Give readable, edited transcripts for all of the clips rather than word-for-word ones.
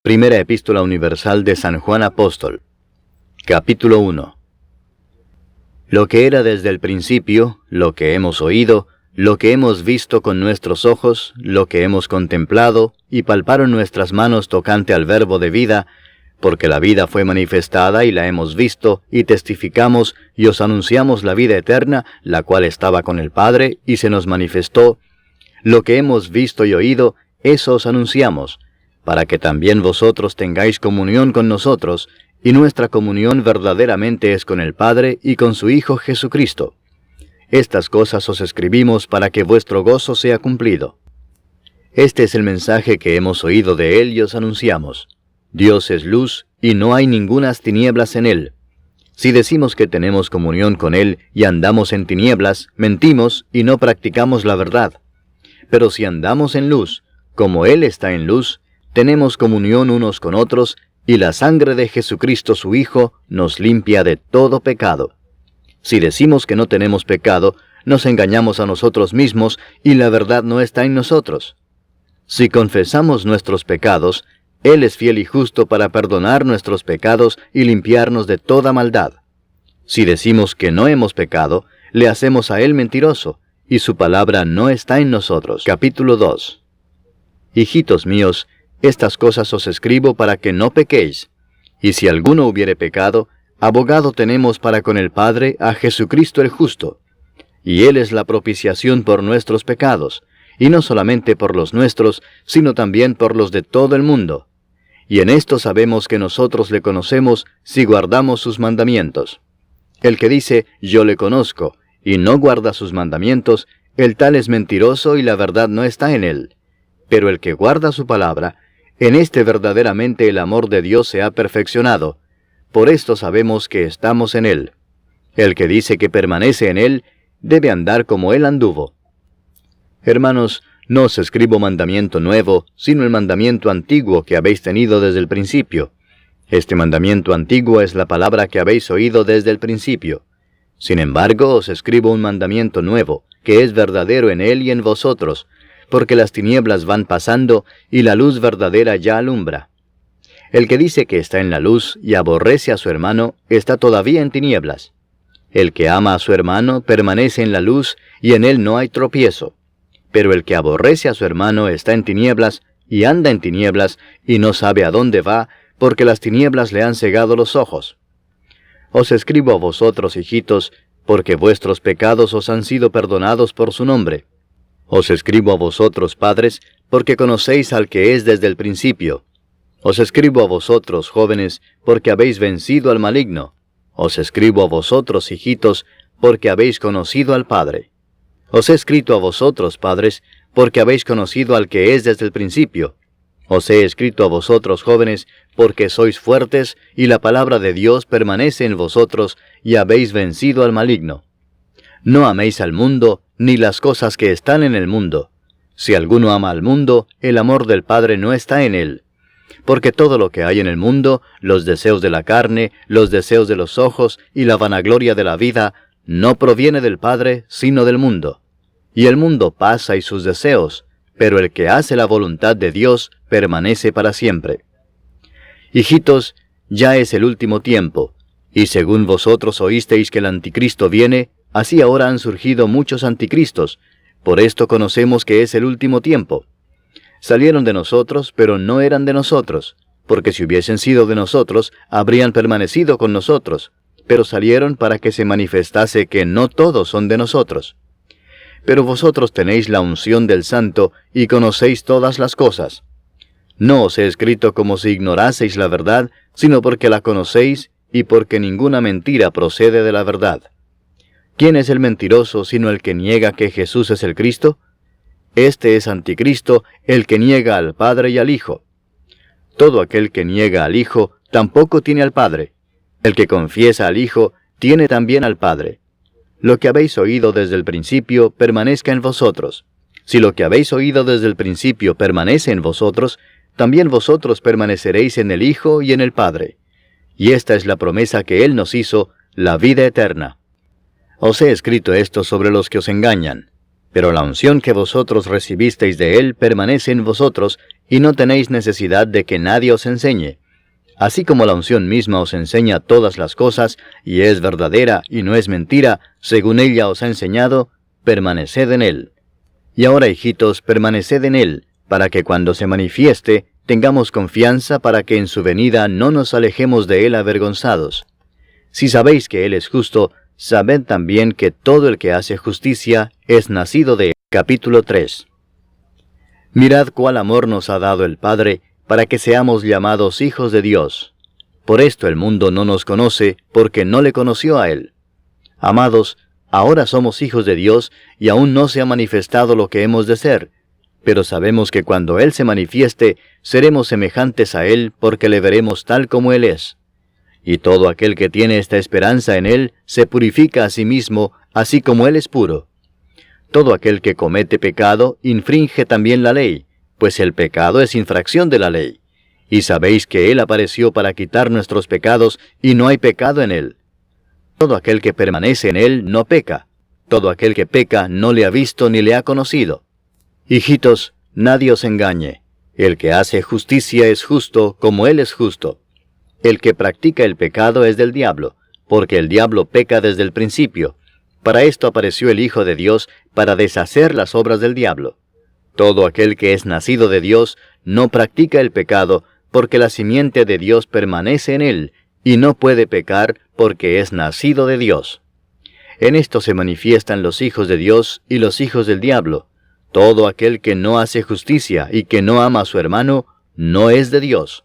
Primera Epístola Universal de San Juan Apóstol. Capítulo 1. Lo que era desde el principio, lo que hemos oído, lo que hemos visto con nuestros ojos, lo que hemos contemplado, y palparon nuestras manos tocante al Verbo de vida, porque la vida fue manifestada y la hemos visto, y testificamos, y os anunciamos la vida eterna, la cual estaba con el Padre, y se nos manifestó. Lo que hemos visto y oído, eso os anunciamos, para que también vosotros tengáis comunión con nosotros, y nuestra comunión verdaderamente es con el Padre y con su Hijo Jesucristo. Estas cosas os escribimos para que vuestro gozo sea cumplido. Este es el mensaje que hemos oído de Él y os anunciamos. Dios es luz, y no hay ningunas tinieblas en Él. Si decimos que tenemos comunión con Él y andamos en tinieblas, mentimos y no practicamos la verdad. Pero si andamos en luz, como Él está en luz, tenemos comunión unos con otros, y la sangre de Jesucristo su Hijo nos limpia de todo pecado. Si decimos que no tenemos pecado, nos engañamos a nosotros mismos, y la verdad no está en nosotros. Si confesamos nuestros pecados, Él es fiel y justo para perdonar nuestros pecados y limpiarnos de toda maldad. Si decimos que no hemos pecado, le hacemos a Él mentiroso, y su palabra no está en nosotros. Capítulo 2. Hijitos míos, estas cosas os escribo para que no pequéis. Y si alguno hubiere pecado, abogado tenemos para con el Padre a Jesucristo el justo. Y Él es la propiciación por nuestros pecados, y no solamente por los nuestros, sino también por los de todo el mundo. Y en esto sabemos que nosotros le conocemos si guardamos sus mandamientos. El que dice, yo le conozco, y no guarda sus mandamientos, el tal es mentiroso y la verdad no está en él. Pero el que guarda su palabra, en este verdaderamente el amor de Dios se ha perfeccionado. Por esto sabemos que estamos en Él. El que dice que permanece en Él, debe andar como Él anduvo. Hermanos, no os escribo mandamiento nuevo, sino el mandamiento antiguo que habéis tenido desde el principio. Este mandamiento antiguo es la palabra que habéis oído desde el principio. Sin embargo, os escribo un mandamiento nuevo, que es verdadero en Él y en vosotros, porque las tinieblas van pasando y la luz verdadera ya alumbra. El que dice que está en la luz y aborrece a su hermano, está todavía en tinieblas. El que ama a su hermano permanece en la luz y en él no hay tropiezo. Pero el que aborrece a su hermano está en tinieblas y anda en tinieblas y no sabe a dónde va, porque las tinieblas le han cegado los ojos. Os escribo a vosotros, hijitos, porque vuestros pecados os han sido perdonados por su nombre. Os escribo a vosotros, padres, porque conocéis al que es desde el principio. Os escribo a vosotros, jóvenes, porque habéis vencido al maligno. Os escribo a vosotros, hijitos, porque habéis conocido al Padre. Os he escrito a vosotros, padres, porque habéis conocido al que es desde el principio. Os he escrito a vosotros, jóvenes, porque sois fuertes, y la palabra de Dios permanece en vosotros, y habéis vencido al maligno. No améis al mundo, ni las cosas que están en el mundo. Si alguno ama al mundo, el amor del Padre no está en él. Porque todo lo que hay en el mundo, los deseos de la carne, los deseos de los ojos y la vanagloria de la vida, no proviene del Padre, sino del mundo. Y el mundo pasa y sus deseos, pero el que hace la voluntad de Dios permanece para siempre. Hijitos, ya es el último tiempo, y según vosotros oísteis que el anticristo viene, así ahora han surgido muchos anticristos. Por esto conocemos que es el último tiempo. Salieron de nosotros, pero no eran de nosotros, porque si hubiesen sido de nosotros, habrían permanecido con nosotros, pero salieron para que se manifestase que no todos son de nosotros. Pero vosotros tenéis la unción del Santo y conocéis todas las cosas. No os he escrito como si ignoraseis la verdad, sino porque la conocéis y porque ninguna mentira procede de la verdad. ¿Quién es el mentiroso sino el que niega que Jesús es el Cristo? Este es anticristo, el que niega al Padre y al Hijo. Todo aquel que niega al Hijo tampoco tiene al Padre. El que confiesa al Hijo tiene también al Padre. Lo que habéis oído desde el principio permanezca en vosotros. Si lo que habéis oído desde el principio permanece en vosotros, también vosotros permaneceréis en el Hijo y en el Padre. Y esta es la promesa que Él nos hizo, la vida eterna. Os he escrito esto sobre los que os engañan. Pero la unción que vosotros recibisteis de Él permanece en vosotros, y no tenéis necesidad de que nadie os enseñe. Así como la unción misma os enseña todas las cosas, y es verdadera y no es mentira, según ella os ha enseñado, permaneced en él. Y ahora, hijitos, permaneced en él, para que cuando se manifieste, tengamos confianza para que en su venida no nos alejemos de él avergonzados. Si sabéis que él es justo, sabed también que todo el que hace justicia es nacido de él. Capítulo 3. Mirad cuál amor nos ha dado el Padre, para que seamos llamados hijos de Dios. Por esto el mundo no nos conoce, porque no le conoció a él. Amados, ahora somos hijos de Dios, y aún no se ha manifestado lo que hemos de ser. Pero sabemos que cuando Él se manifieste, seremos semejantes a Él, porque le veremos tal como Él es. Y todo aquel que tiene esta esperanza en Él, se purifica a sí mismo, así como Él es puro. Todo aquel que comete pecado, infringe también la ley, pues el pecado es infracción de la ley. Y sabéis que Él apareció para quitar nuestros pecados, y no hay pecado en Él. Todo aquel que permanece en Él no peca. Todo aquel que peca no le ha visto ni le ha conocido. Hijitos, nadie os engañe. El que hace justicia es justo, como Él es justo. El que practica el pecado es del diablo, porque el diablo peca desde el principio. Para esto apareció el Hijo de Dios, para deshacer las obras del diablo. Todo aquel que es nacido de Dios no practica el pecado, porque la simiente de Dios permanece en él, y no puede pecar porque es nacido de Dios. En esto se manifiestan los hijos de Dios y los hijos del diablo. Todo aquel que no hace justicia y que no ama a su hermano, no es de Dios.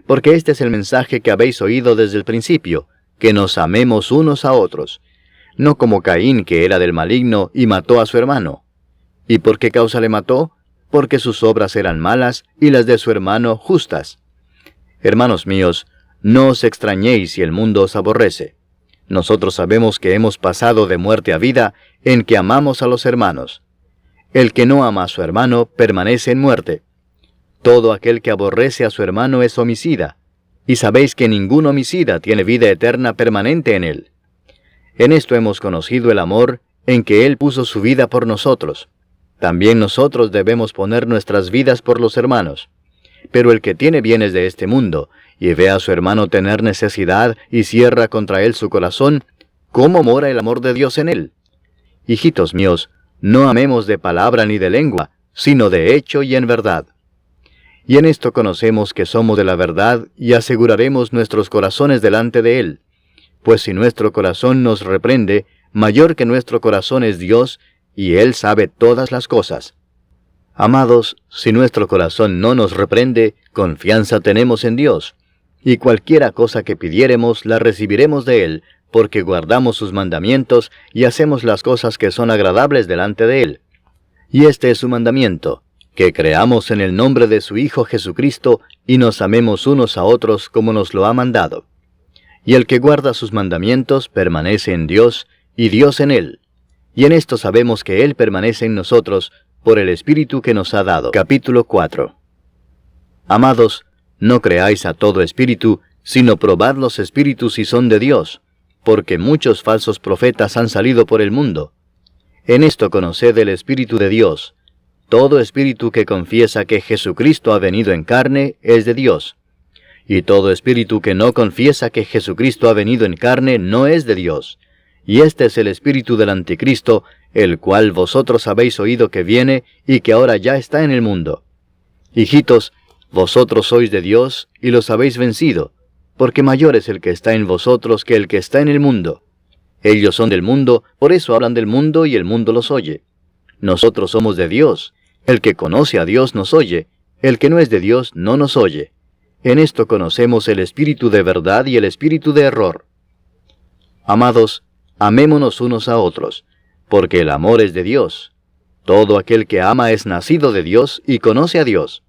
Porque este es el mensaje que habéis oído desde el principio, que nos amemos unos a otros. No como Caín, que era del maligno y mató a su hermano. ¿Y por qué causa le mató? Porque sus obras eran malas y las de su hermano justas. Hermanos míos, no os extrañéis si el mundo os aborrece. Nosotros sabemos que hemos pasado de muerte a vida en que amamos a los hermanos. El que no ama a su hermano permanece en muerte. Todo aquel que aborrece a su hermano es homicida, y sabéis que ningún homicida tiene vida eterna permanente en él. En esto hemos conocido el amor, en que Él puso su vida por nosotros. También nosotros debemos poner nuestras vidas por los hermanos. Pero el que tiene bienes de este mundo, y ve a su hermano tener necesidad y cierra contra él su corazón, ¿cómo mora el amor de Dios en él? Hijitos míos, no amemos de palabra ni de lengua, sino de hecho y en verdad. Y en esto conocemos que somos de la verdad y aseguraremos nuestros corazones delante de Él. Pues si nuestro corazón nos reprende, mayor que nuestro corazón es Dios, y Él sabe todas las cosas. Amados, si nuestro corazón no nos reprende, confianza tenemos en Dios, y cualquiera cosa que pidiéremos la recibiremos de Él, porque guardamos sus mandamientos y hacemos las cosas que son agradables delante de Él. Y este es su mandamiento, que creamos en el nombre de su Hijo Jesucristo y nos amemos unos a otros como nos lo ha mandado. Y el que guarda sus mandamientos permanece en Dios, y Dios en él. Y en esto sabemos que Él permanece en nosotros, por el Espíritu que nos ha dado. Capítulo 4. Amados, no creáis a todo espíritu, sino probad los espíritus si son de Dios, porque muchos falsos profetas han salido por el mundo. En esto conoced el Espíritu de Dios. Todo espíritu que confiesa que Jesucristo ha venido en carne es de Dios. Y todo espíritu que no confiesa que Jesucristo ha venido en carne no es de Dios. Y este es el espíritu del anticristo, el cual vosotros habéis oído que viene y que ahora ya está en el mundo. Hijitos, vosotros sois de Dios y los habéis vencido, porque mayor es el que está en vosotros que el que está en el mundo. Ellos son del mundo, por eso hablan del mundo y el mundo los oye. Nosotros somos de Dios. El que conoce a Dios nos oye, el que no es de Dios no nos oye. En esto conocemos el espíritu de verdad y el espíritu de error. Amados, amémonos unos a otros, porque el amor es de Dios. Todo aquel que ama es nacido de Dios y conoce a Dios.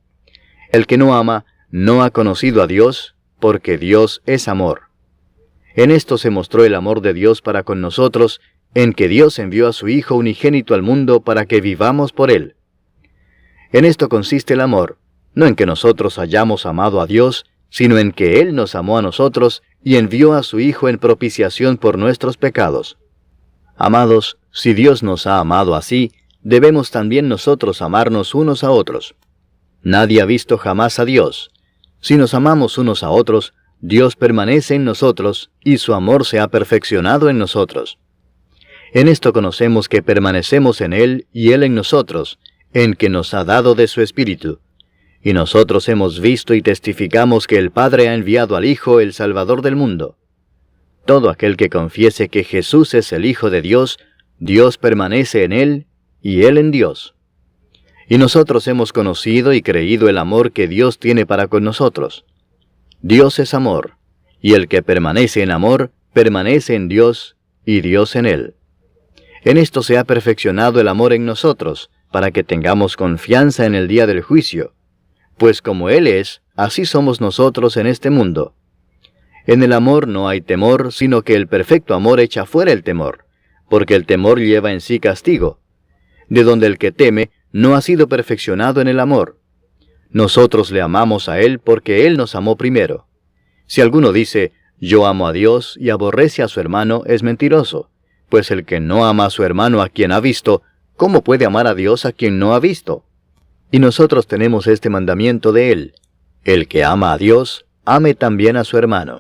El que no ama no ha conocido a Dios, porque Dios es amor. En esto se mostró el amor de Dios para con nosotros, en que Dios envió a su Hijo unigénito al mundo para que vivamos por Él. En esto consiste el amor, no en que nosotros hayamos amado a Dios, sino en que Él nos amó a nosotros y envió a su Hijo en propiciación por nuestros pecados. Amados, si Dios nos ha amado así, debemos también nosotros amarnos unos a otros. Nadie ha visto jamás a Dios. Si nos amamos unos a otros, Dios permanece en nosotros, y su amor se ha perfeccionado en nosotros. En esto conocemos que permanecemos en Él y Él en nosotros, en que nos ha dado de su Espíritu. Y nosotros hemos visto y testificamos que el Padre ha enviado al Hijo, el Salvador del mundo. Todo aquel que confiese que Jesús es el Hijo de Dios, Dios permanece en Él y Él en Dios. Y nosotros hemos conocido y creído el amor que Dios tiene para con nosotros. Dios es amor, y el que permanece en amor, permanece en Dios, y Dios en él. En esto se ha perfeccionado el amor en nosotros, para que tengamos confianza en el día del juicio. Pues como Él es, así somos nosotros en este mundo. En el amor no hay temor, sino que el perfecto amor echa fuera el temor, porque el temor lleva en sí castigo, de donde el que teme no ha sido perfeccionado en el amor. Nosotros le amamos a Él porque Él nos amó primero. Si alguno dice, yo amo a Dios y aborrece a su hermano, es mentiroso, pues el que no ama a su hermano a quien ha visto, ¿cómo puede amar a Dios a quien no ha visto? Y nosotros tenemos este mandamiento de Él: el que ama a Dios, ame también a su hermano.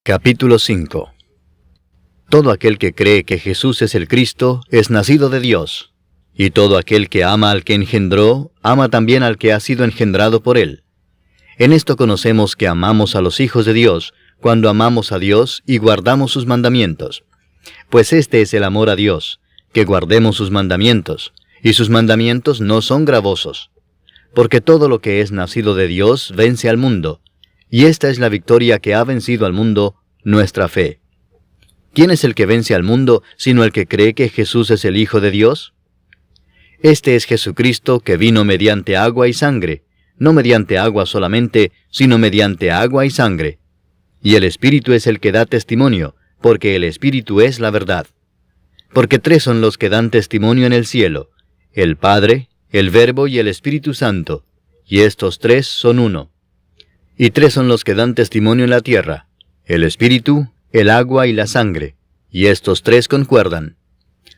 Capítulo 5. Todo aquel que cree que Jesús es el Cristo es nacido de Dios, y todo aquel que ama al que engendró, ama también al que ha sido engendrado por Él. En esto conocemos que amamos a los hijos de Dios, cuando amamos a Dios y guardamos sus mandamientos. Pues este es el amor a Dios, que guardemos sus mandamientos, y sus mandamientos no son gravosos. Porque todo lo que es nacido de Dios vence al mundo, y esta es la victoria que ha vencido al mundo, nuestra fe. ¿Quién es el que vence al mundo, sino el que cree que Jesús es el Hijo de Dios? Este es Jesucristo que vino mediante agua y sangre, no mediante agua solamente, sino mediante agua y sangre. Y el Espíritu es el que da testimonio, porque el Espíritu es la verdad. Porque tres son los que dan testimonio en el cielo: el Padre, el Verbo y el Espíritu Santo, y estos tres son uno. Y tres son los que dan testimonio en la tierra: el Espíritu, el agua y la sangre, y estos tres concuerdan.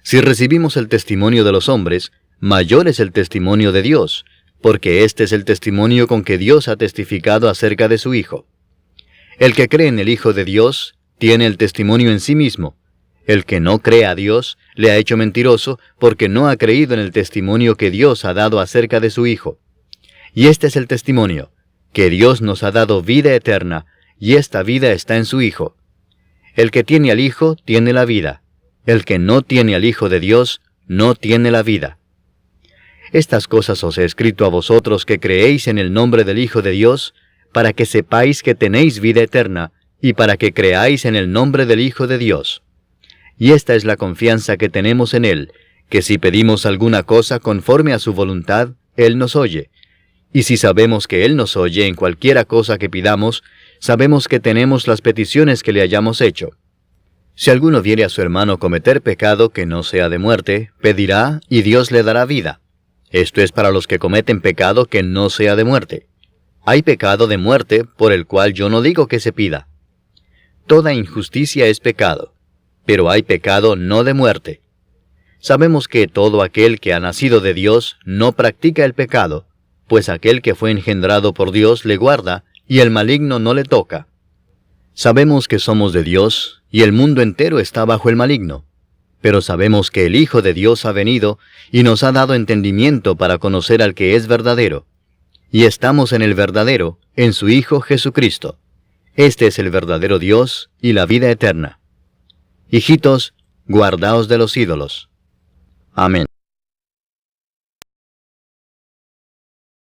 Si recibimos el testimonio de los hombres, mayor es el testimonio de Dios, porque este es el testimonio con que Dios ha testificado acerca de su Hijo. El que cree en el Hijo de Dios tiene el testimonio en sí mismo. El que no cree a Dios le ha hecho mentiroso, porque no ha creído en el testimonio que Dios ha dado acerca de su Hijo. Y este es el testimonio, que Dios nos ha dado vida eterna, y esta vida está en su Hijo. El que tiene al Hijo tiene la vida. El que no tiene al Hijo de Dios no tiene la vida. Estas cosas os he escrito a vosotros que creéis en el nombre del Hijo de Dios, para que sepáis que tenéis vida eterna, y para que creáis en el nombre del Hijo de Dios. Y esta es la confianza que tenemos en Él, que si pedimos alguna cosa conforme a su voluntad, Él nos oye. Y si sabemos que Él nos oye en cualquiera cosa que pidamos, sabemos que tenemos las peticiones que le hayamos hecho. Si alguno viere a su hermano cometer pecado que no sea de muerte, pedirá, y Dios le dará vida. Esto es para los que cometen pecado que no sea de muerte. Hay pecado de muerte, por el cual yo no digo que se pida. Toda injusticia es pecado, pero hay pecado no de muerte. Sabemos que todo aquel que ha nacido de Dios no practica el pecado, pues aquel que fue engendrado por Dios le guarda, y el maligno no le toca. Sabemos que somos de Dios, y el mundo entero está bajo el maligno. Pero sabemos que el Hijo de Dios ha venido, y nos ha dado entendimiento para conocer al que es verdadero. Y estamos en el verdadero, en su Hijo Jesucristo. Este es el verdadero Dios y la vida eterna. Hijitos, guardaos de los ídolos. Amén.